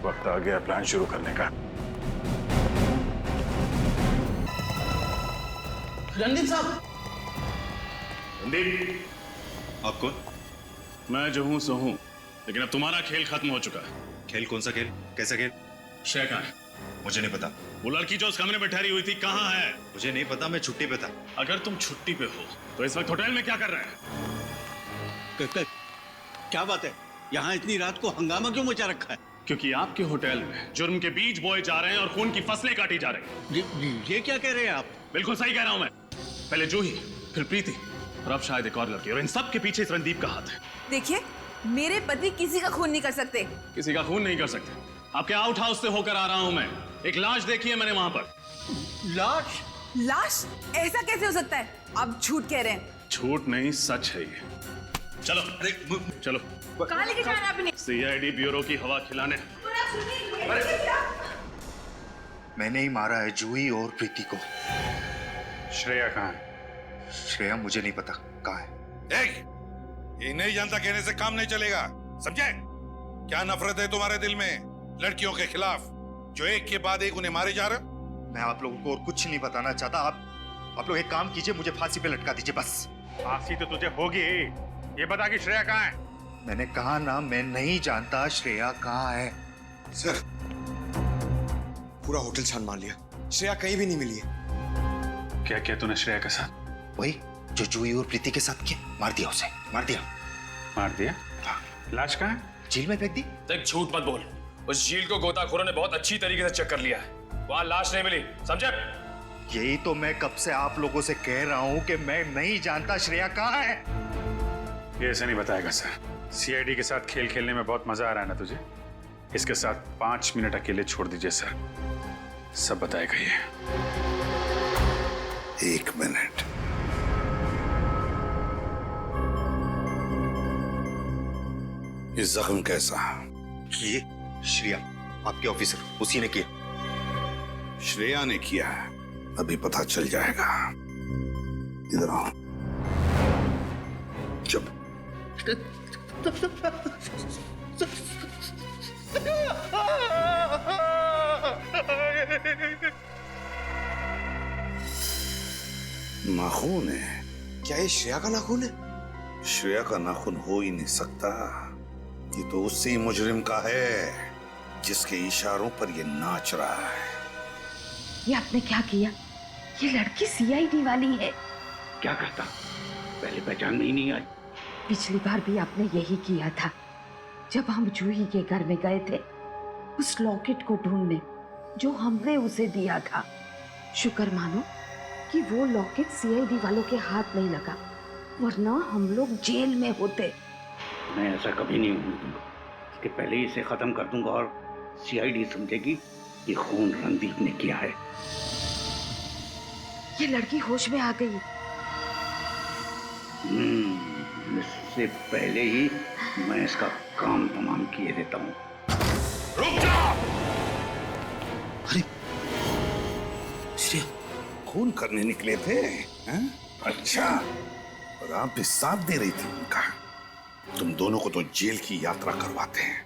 वक्त आ गया प्लान शुरू करने का। रणदीप साहब। रणदीप, आप कौन? मैं जो हूं सो हूं, लेकिन अब तुम्हारा खेल खत्म हो चुका है। खेल? कौन सा खेल? कैसा खेल? श्रेया कहाँ है? मुझे नहीं पता। वो लड़की जो उस कमरे में ठहरी हुई थी कहाँ है? मुझे नहीं पता, मैं छुट्टी पे था। अगर तुम छुट्टी पे हो तो इस वक्त होटल में क्या कर रहे हैं? क्या बात है, यहाँ इतनी रात को हंगामा क्यों मचा रखा है? क्योंकि आपके होटल में जुर्म के बीज बोए जा रहे हैं और खून की फसलें काटी जा रही हैं। ये क्या कह रहे हैं आप? बिल्कुल सही कह रहा हूं मैं। पहले जूही, फिर प्रीति और अब शायद एक और लड़की, और इन सब के पीछे इस रणदीप का हाथ है। देखिए, मेरे पति किसी का खून नहीं कर सकते। किसी का खून नहीं कर सकते। आपके आउट हाउस से होकर आ रहा हूं मैं। एक लाश देखी है मैंने वहां पर। लाश? लाश? ऐसा कैसे हो सकता है? आप झूठ कह रहे हैं। झूठ नहीं, सच है ये। चलो चलो। कहाँ लेके जा रहे हैं आपने? सीआईडी ब्यूरो की हवा खिलाने। मैंने ही मारा है जूही और प्रीति को। श्रेया कहाँ है? श्रेया मुझे नहीं पता कहाँ है। देख, ये नहीं जानता कहने से काम नहीं चलेगा, समझे? क्या नफरत है तुम्हारे दिल में लड़कियों के खिलाफ जो एक के बाद एक उन्हें मारे जा रहे? मैं आप लोगों को और कुछ नहीं बताना चाहता। आप लोग एक काम कीजिए, मुझे फांसी पे लटका दीजिए बस। फांसी तो तुझे होगी। ये बता कि श्रेया कहाँ है? मैंने कहा ना, मैं नहीं जानता श्रेया कहाँ है। सर, पूरा होटल छान मार लिया, श्रेया कहीं भी नहीं मिली है। क्या किया तूने श्रेया के साथ? वही जो जूही और प्रीति के साथ किया, मार दिया उसे, मार दिया। मार दिया? लाश कहाँ है? झील में फेंक दी। देख, झूठ मत बोल। उस झील को गोताखोरों ने बहुत अच्छी तरीके से चेक कर लिया है, वहां लाश नहीं मिली, समझे? यही तो मैं कब से आप लोगों से कह रहा हूं कि मैं नहीं जानता श्रेया कहाँ है। ये ऐसे नहीं बताएगा सर। सीआईडी के साथ खेल खेलने में बहुत मजा आ रहा है ना तुझे? इसके साथ 5 मिनट अकेले छोड़ दीजिए सर, सब बताएगा ये। 1 मिनट। ये जख्म कैसा? ये श्रेया, आपके ऑफिसर, उसी ने किया। श्रेया ने किया है, अभी पता चल जाएगा। इधर आओ। चुप। नाखून है। क्या ये श्रेया का नाखून है? श्रेया का नाखून हो ही नहीं सकता। ये तो उसी मुजरिम का है जिसके इशारों पर ये नाच रहा है। ये आपने क्या किया? ये लड़की सीआईडी वाली है। क्या करता, पहले पहचान में ही नहीं आई। पिछली बार भी आपने यही किया था, जब हम जूही के घर में गए थे उस लॉकेट को ढूंढने जो हमने उसे दिया था। शुक्र मानो कि वो लॉकेट सीआईडी वालों के हाथ नहीं लगा, वरना हम लोग जेल में होते। मैं ऐसा कभी नहीं होने दूंगा। इसके पहले ही इसे खत्म कर दूंगा और सीआईडी समझेगी ये खून रणदीप ने किया है। ये लड़की होश में आ गई। इससे पहले ही मैं इसका काम तमाम किए देता हूँ। रुक जाओ! अरे श्रेया, खून करने निकले थे हैं? अच्छा, और आप भी साथ दे रही थी उनका। तुम दोनों को तो जेल की यात्रा करवाते हैं।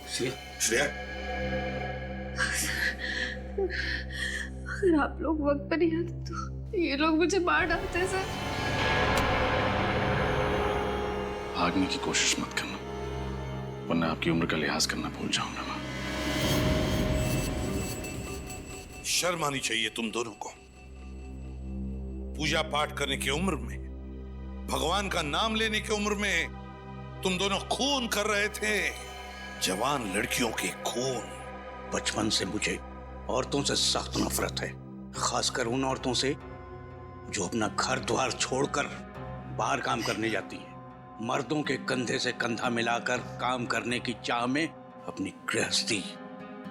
श्रेया, अगर आप लोग वक्त पर नहीं आते तो ये लोग मुझे मार डालते सर। भागने की कोशिश मत करना, वरना आपकी उम्र का लिहाज करना भूल जाऊंगा मैं। शर्म आनी चाहिए तुम दोनों को। पूजा पाठ करने की उम्र में, भगवान का नाम लेने की उम्र में तुम दोनों खून कर रहे थे, जवान लड़कियों के खून। बचपन से मुझे औरतों से सख्त नफरत है, खासकर उन औरतों से जो अपना घर द्वार छोड़कर बाहर काम करने जाती हैं, मर्दों के कंधे से कंधा मिलाकर काम करने की चाह में अपनी गृहस्थी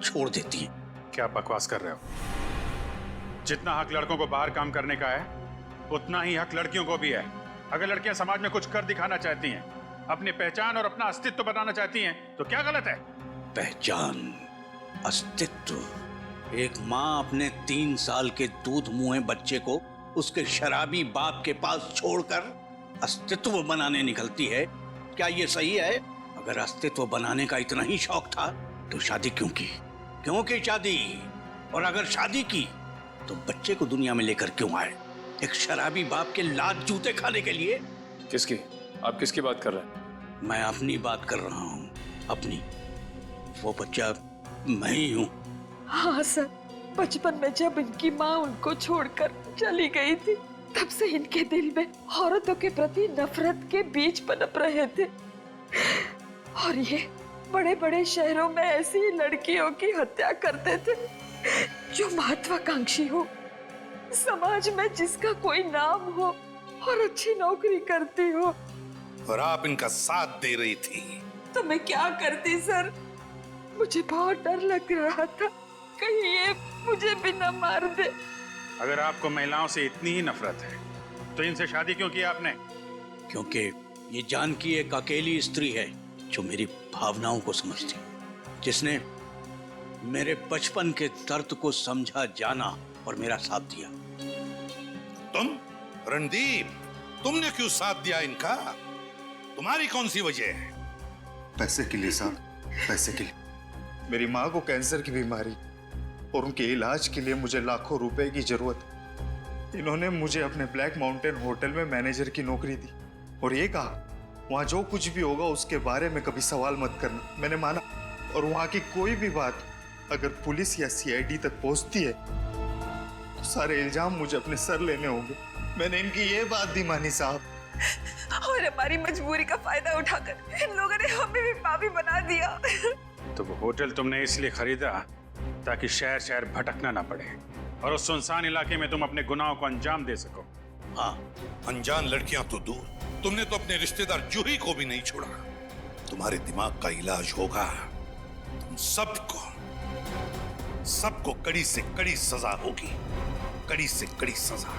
छोड़ देती हैं। क्या बकवास कर रहे हो? जितना हक लड़कों को बाहर काम करने का है, उतना ही हक लड़कियों को भी है। अगर लड़कियां समाज में कुछ कर दिखाना चाहती हैं, अपनी पहचान और अपना अस्तित्व बनाना चाहती हैं, तो क्या गलत है? पहचान, अस्तित्व। एक माँ अपने 3 साल के दूध मुंहे बच्चे को उसके शराबी बाप के पास छोड़कर अस्तित्व बनाने निकलती है, क्या ये सही है? अगर अस्तित्व बनाने का इतना ही शौक था तो शादी क्यों की? क्यों की शादी? और अगर शादी की तो बच्चे को दुनिया में लेकर क्यों आए? एक शराबी बाप के लात जूते खाने के लिए? किसकी? आप किसकी बात कर रहे हैं? मैं अपनी बात कर रहा हूँ, अपनी। वो बच्चा मैं ही हूँ। हाँ सर, बचपन में जब इनकी माँ उनको छोड़कर चली गई थी, तब से इनके दिल में औरतों के प्रति नफरत के बीज पनप रहे थे। और ये बड़े बड़े शहरों में ऐसी लड़कियों की हत्या करते थे जो महत्वाकांक्षी हो, समाज में जिसका कोई नाम हो और अच्छी नौकरी करती हो। और आप इनका साथ दे रही थी। तो मैं क्या करती सर? मुझे बहुत डर लग रहा था, कहीं ये मुझे भी न मार दे। अगर आपको महिलाओं से इतनी ही नफरत है, तो इनसे शादी क्यों की आपने? क्योंकि ये जानकी एक अकेली स्त्री है जो मेरी भावनाओं को समझती, जिसने मेरे बचपन के दर्द को समझा जाना और मेरा साथ दिया। तुम रणदीप, तुमने क्यों साथ दिया इनका? तुम्हारी कौन सी वजह है? पैसे के लिए साहब, पैसे के लिए। मेरी माँ को कैंसर की बीमारी और उनके इलाज के लिए मुझे लाखों रुपए की जरूरत। इन्होंने मुझे अपने ब्लैक माउंटेन होटल में मैनेजर की नौकरी दी और ये कहा वहां जो कुछ भी होगा उसके बारे में कभी सवाल मत करना, मैंने माना। और वहां की कोई भी बात अगर पुलिस या सीआईडी तक पहुंचती है तो सारे इल्जाम मुझे अपने सर लेने होंगे। मैंने इनकी ये बात भी मानी साहब। और हमारी मजबूरी का फायदा उठाकर इन लोगों ने हमें भी पापी बना दिया। तो वो होटल तुमने इसलिए खरीदा ताकि शहर शहर भटकना ना पड़े और उस सुनसान इलाके में तुम अपने गुनाहों को अंजाम दे सको। हाँ, अनजान लड़कियां तो दूर, तुमने तो अपने रिश्तेदार जूही को भी नहीं छोड़ा। तुम्हारे दिमाग का इलाज होगा। तुम सबको कड़ी से कड़ी सजा होगी, कड़ी से कड़ी सजा।